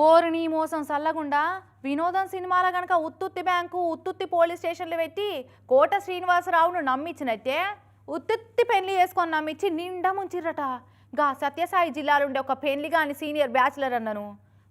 ఓరిని మోసం సల్లగుండా వినోదం సినిమాల గనక ఉత్తుత్తి బ్యాంకు ఉత్తుత్తి పోలీస్ స్టేషన్లు పెట్టి కోట శ్రీనివాసరావును నమ్మించినట్టే ఉత్తుత్తి పెళ్లి చేసుకొని నమ్మించి నిండా ముంచిర్రట. గా సత్యసాయి జిల్లాలుండే ఒక పెళ్లి గాని సీనియర్ బ్యాచులర్ అన్నను.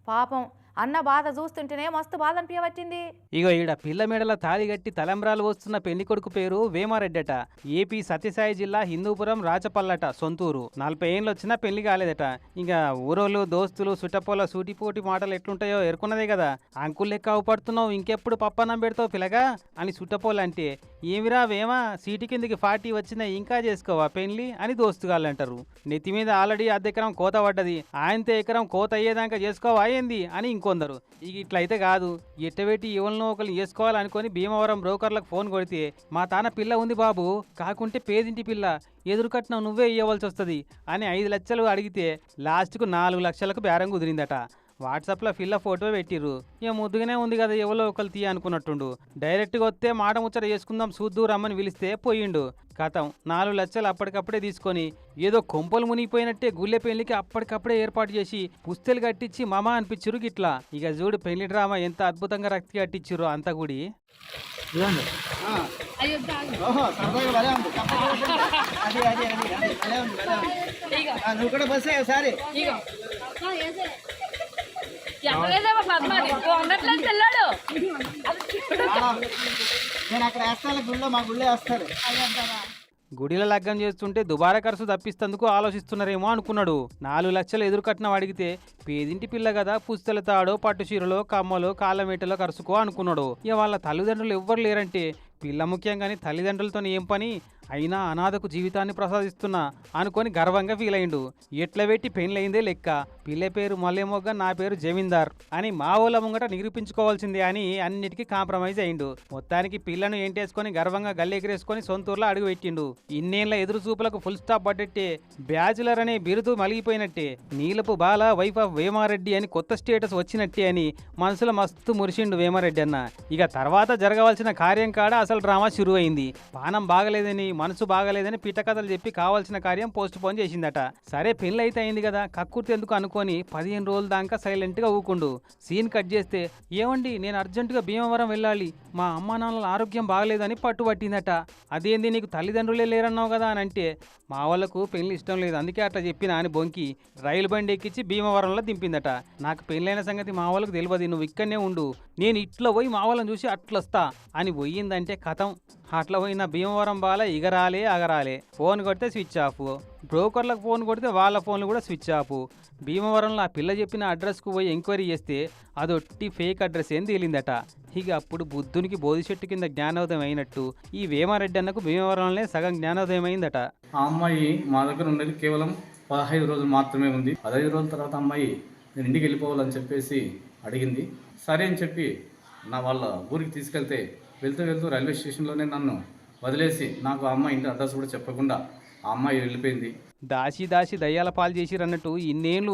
పాపం అన్న బాధ చూస్తుంటేనే మస్తు బాధ అనిపించవచ్చింది. ఇగో ఈడ పిల్ల మెడల తాళి కట్టి తలంబ్రాలు వస్తున్న పెళ్లి కొడుకు పేరు వేమారెడ్డట. ఏపీ సత్యసాయి జిల్లా హిందూపురం రాచపల్లట సొంతూరు. 40 ఏళ్ళు వచ్చినా పెళ్లి కాలేదట. ఇంకా ఊరోళ్ళు దోస్తులు సుటపోల సూటిపోటి మాటలు ఎట్లుంటాయో ఎరుకున్నదే కదా. అంకుల్ లెక్క అవుపడుతున్నావు, ఇంకెప్పుడు పప్పన్నం పెడతావు పిల్లగా అని సుట్టపోలంటే ఏమిరా వేమా సీటు కిందికి 40 వచ్చినా ఇంకా చేసుకోవా పెళ్లి అని దోస్తుగాళ్ళు అంటారు. నెత్తి మీద ఆల్రెడీ అద్దెకరం కోత పడ్డది, ఆయనతో ఎకరం కోత అయ్యేదాకా చేసుకోవా ఏంది అని ఇంకొందరు. ఇక ఇట్లయితే కాదు, ఎట్టబెట్టి ఎవరినో ఒకరు చేసుకోవాలనుకొని భీమవరం బ్రోకర్లకు ఫోన్ కొడితే మా తాన పిల్ల ఉంది బాబు, కాకుంటే పేదింటి పిల్ల, ఎదురు కట్నం నువ్వే ఇవ్వవలసి వస్తుంది అని 5 లక్షలు అడిగితే లాస్ట్కు 4 లక్షలకు బేరం కుదిరిందట. వాట్సాప్లో పిల్ల ఫోటో పెట్టిర్రు. ఇక ముద్దుగానే ఉంది కదా ఎవరో ఒకరు తీయ అనుకున్నట్టుండు. డైరెక్ట్గా వస్తే మాట ముచ్చట చేసుకుందాం చూద్దు రమ్మని పిలిస్తే పోయిండు. కథం 4 లక్షలు అప్పటికప్పుడే తీసుకొని ఏదో కొంపలు మునిగిపోయినట్టే గుళ్ళె పెళ్లికి అప్పటికప్పుడే ఏర్పాటు చేసి పుస్తెలు కట్టించి మామ అనిపించురు గిట్లా. ఇక చూడు పెళ్లి డ్రామా ఎంత అద్భుతంగా రక్తి కట్టించురు అంతా గుడి. గుడిలో లగ్గం చేస్తుంటే దుబారా ఖర్చు తప్పిస్తందుకు ఆలోచిస్తున్నారేమో అనుకున్నాడు. 4 లక్షలు ఎదురు కట్నం అడిగితే పేదింటి పిల్ల కదా పుస్తల తాడో పట్టు చీరలో కమ్మలో కాళ్ళమేటలో ఖర్చుకో అనుకున్నాడు. ఇక వాళ్ళ తల్లిదండ్రులు ఎవ్వరు లేరంటే పిల్ల ముఖ్యంగాని తల్లిదండ్రులతో ఏం పని అయినా అనాథకు జీవితాన్ని ప్రసాదిస్తున్నా అనుకొని గర్వంగా ఫీల్ అయిండు. ఎట్ల పెట్టి పెళ్ళయిందే లెక్క, పిల్ల పేరు మల్లెమొగ్గ నా పేరు జమీందార్ అని మా ఊళ్ళ ముంగట నిరూపించుకోవాల్సిందే అని అన్నిటికీ కాంప్రమైజ్ అయిండు. మొత్తానికి పిల్లను ఏంటేసుకొని గర్వంగా గల్లెగిరేసుకొని సొంతూరులో అడుగు పెట్టిండు. ఇన్నేళ్ల ఎదురు చూపులకు ఫుల్ స్టాప్ పడ్డట్టే, బ్యాచులర్ అనే బిరుదు మలిగిపోయినట్టే, నీలపు బాల వైఫ్ ఆఫ్ వేమారెడ్డి అని కొత్త స్టేటస్ వచ్చినట్టే అని మనసులో మస్తు మురిసిండు వేమారెడ్డి అన్న. ఇక తర్వాత జరగవలసిన కార్యం కాడ అసలు డ్రామా షురు అయింది. పానం బాగలేదని మనసు బాగలేదని పిట్టకథలు చెప్పి కావాల్సిన కార్యం పోస్ట్ పోన్ చేసిందట. సరే పెళ్ళి అయితే అయింది కదా కక్కుర్తి ఎందుకు అనుకొని 15 రోజుల దాకా సైలెంట్గా ఊకుండు. సీన్ కట్ చేస్తే ఏమండి నేను అర్జెంటుగా భీమవరం వెళ్ళాలి, మా అమ్మా నాన్నల ఆరోగ్యం బాగలేదని పట్టుబట్టిందట. అదేంది నీకు తల్లిదండ్రులే లేరన్నావు కదా అని అంటే మా వాళ్ళకు పెళ్లి ఇష్టం లేదు అందుకే అట్లా చెప్పినా అని బొంకి రైలు బండి ఎక్కించి భీమవరంలో దింపిందట. నాకు పెళ్ళైన సంగతి మా వాళ్ళకు తెలియదు, నువ్వు ఇక్కడనే ఉండు, నేను ఇట్లా పోయి మా వాళ్ళని చూసి అట్లొస్తా అని పోయిందంటే కథం. అట్లా పోయిన భీమవరం బాల ఇగరాలే అగరాలే. ఫోన్ కొడితే స్విచ్ ఆఫ్, బ్రోకర్లకు ఫోన్ కొడితే వాళ్ళ ఫోన్లు కూడా స్విచ్ ఆఫ్. భీమవరంలో ఆ పిల్ల చెప్పిన అడ్రస్కు పోయి ఎంక్వైరీ చేస్తే అదొట్టి ఫేక్ అడ్రస్ ఏం తేలిందట. ఇక అప్పుడు బుద్ధునికి బోధి చెట్టు కింద జ్ఞానోదయం అయినట్టు ఈ వేమారెడ్డి అన్నకు భీమవరంలోనే సగం జ్ఞానోదయం అయిందట. ఆ అమ్మాయి మా దగ్గర ఉన్నది కేవలం 15 రోజులు మాత్రమే ఉంది. 15 రోజుల తర్వాత అమ్మాయి నేను ఇంటికి వెళ్ళిపోవాలని చెప్పేసి అడిగింది. సరే అని చెప్పి నా వాళ్ళ ఊరికి తీసుకెళ్తే వెళ్తూ రైల్వే స్టేషన్లోనే నన్ను వదిలేసి నాకు ఆ అమ్మాయి ఇంటి అడ్రస్ కూడా చెప్పకుండా ఆ అమ్మాయి వెళ్ళిపోయింది. దాసి దయ్యాల పాలు చేసిరన్నట్టు ఇన్నేళ్లు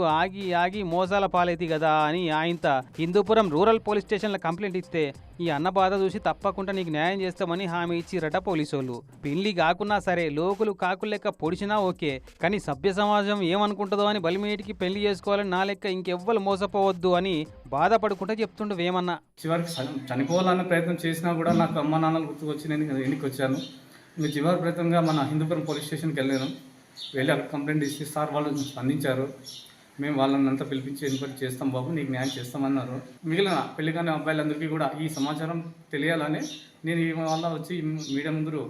ఆగి మోసాల పాలైతే కదా అని ఆయనత హిందూపురం రూరల్ పోలీస్ స్టేషన్లో కంప్లైంట్ ఇస్తే ఈ అన్న బాధ చూసి తప్పకుండా నీకు న్యాయం చేస్తామని హామీ ఇచ్చిరట పోలీసోళ్ళు. పెళ్లి కాకున్నా సరే లోకులు కాకులు లెక్క పొడిచినా ఓకే, కానీ సభ్య సమాజం ఏమనుకుంటుందో అని బలిమేటికి పెళ్లి చేసుకోవాలని నా లెక్క ఇంకెవ్వరు మోసపోవద్దు అని బాధపడుకుంటా చెప్తుండు వేమన్న. చివరికి చనిపోవాలన్న ప్రయత్నం చేసినా కూడా నాకు అమ్మ నాన్నలు గుర్తుకొచ్చి నేను ఇంటికి వచ్చాను. ఇంకా చివరి ప్రయత్నంగా మన హిందూపురం పోలీస్ స్టేషన్కి వెళ్ళాను. వెళ్ళి అక్కడ కంప్లైంట్ ఇచ్చి సార్ వాళ్ళు స్పందించారు. మేము వాళ్ళని అంతా పిలిపించి ఎంక్వైరీ చేస్తాం బాబు, నీకు న్యాయం చేస్తామన్నారు. మిగిలిన పెళ్లి కానీ అబ్బాయిలందరికీ కూడా ఈ సమాచారం తెలియాలని నేను ఈ వల్ల వచ్చి మీడియా ముందు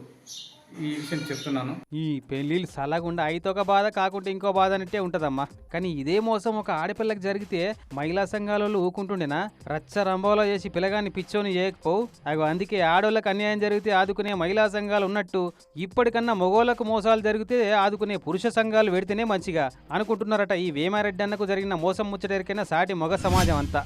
ఈ విషయం చెప్తున్నాను. ఈ పెళ్లిళ్ళు సలగుండా అయితే ఒక బాధ కాకుంటే ఇంకో బాధ అన్నట్టే ఉంటదమ్మా. కానీ ఇదే మోసం ఒక ఆడపిల్లకి జరిగితే మహిళా సంఘాలలో ఊకుంటుండేనా? రచ్చ రంభంలో చేసి పిల్లగాన్ని పిచ్చోని చేయకపోవు. అవి అందుకే ఆడోళ్ళకి అన్యాయం జరిగితే ఆదుకునే మహిళా సంఘాలు ఉన్నట్టు ఇప్పటికన్నా మగోళ్ళకు మోసాలు జరిగితే ఆదుకునే పురుష సంఘాలు పెడితేనే మంచిగా అనుకుంటున్నారట ఈ వేమారెడ్డి అన్నకు జరిగిన మోసం ముచ్చటరికైనా సాటి మగ సమాజం అంతా.